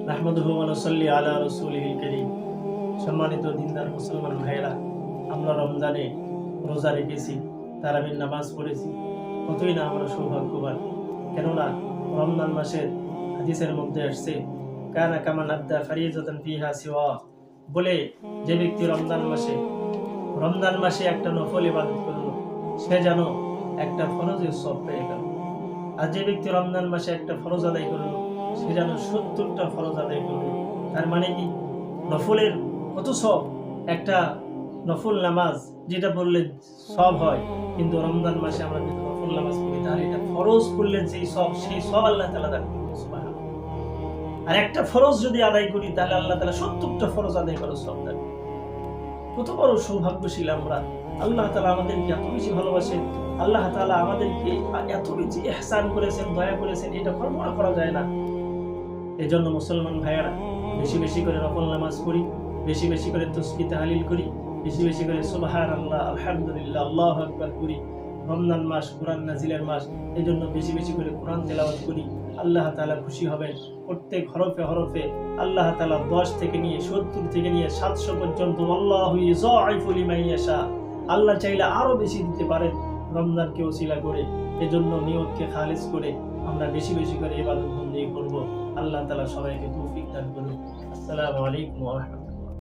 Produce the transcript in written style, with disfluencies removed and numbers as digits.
নাহমাদুহু ওয়া নুসাল্লি আলা রাসূলিহিল কারীম। সম্মানিত দিনদার মুসলমান ভাইয়েরা, আমরা রমজানে রোজা রেখেছি, তারাবির নামাজ পড়েছি। কতই না আমরা সৌভাগ্যবান। কেননা রমজান মাসের হাদিসের মধ্যে আসছে, কানা কামান আদ্দা ফারিজাতান ফিহা সিওয়া, বলে যে ব্যক্তি রমজান মাসে একটা নফল ইবাদত করলো, সে যেন একটা ফরজের সওয়াব পেয়ে গেল। আর যে ব্যক্তি রমজান মাসে একটা ফরজ আদায় করলো, সে যেন 70টা ফরজ আদায় করলো। তার মানে কি, নফলের কত সব, একটা নফল নামাজ যেটা পড়লে সব হয়, কিন্তু রমজান মাসে আমরা যদি নফল নামাজ পড়ি, তাহলে এটা ফরজ করলে যেই সব, সেই সব আল্লাহ তাআলা দান করবেন সুবহানাল্লাহ। আর একটা ফরজ যদি আদায় করি, তাহলে আল্লাহ তাআলা 70টা ফরজ আদায় করার সব দান। কত বড় সৌভাগ্যশীল আমরা। আল্লাহ তাআলা আমাদেরকে এত বেশি ভালোবাসেন, আল্লাহ তাআলা আমাদেরকে এত বেশি ইহসান করেছেন, দয়া করেছেন, এটা কল্পনা করা যায় না। এজন্য মুসলমান ভাইয়েরা, বেশি বেশি করে নফল নামাজ পড়ি, বেশি বেশি করে তাসবিহ তাহলিল করি, বেশি বেশি করে সুবহানাল্লাহ, আলহামদুলিল্লাহ, আল্লাহু আকবার করি। রমজান মাস কোরআন নাজিলের মাস, এজন্য বেশি বেশি করে কোরআন তেলাওয়াত করি। আল্লাহ তাআলা খুশি হবেন। প্রত্যেক হরফে হরফে আল্লাহ তাআলা 10 থেকে নিয়ে 70 থেকে নিয়ে 700 পর্যন্ত আল্লাহু ইযাইফু লিমান ইয়াশা, আল্লাহ চাইলে আরো বেশি দিতে পারেন রমজানকে ওসিলা করে। এজন্য নিয়তকে খালিস করে আমরা বেশি বেশি করে ইবাদত বন্দেগী করব। আল্লাহ তাআলা সবাইকে তৌফিক দান করুন। আসসালামু আলাইকুম ওয়া রাহমাতুল্লাহ।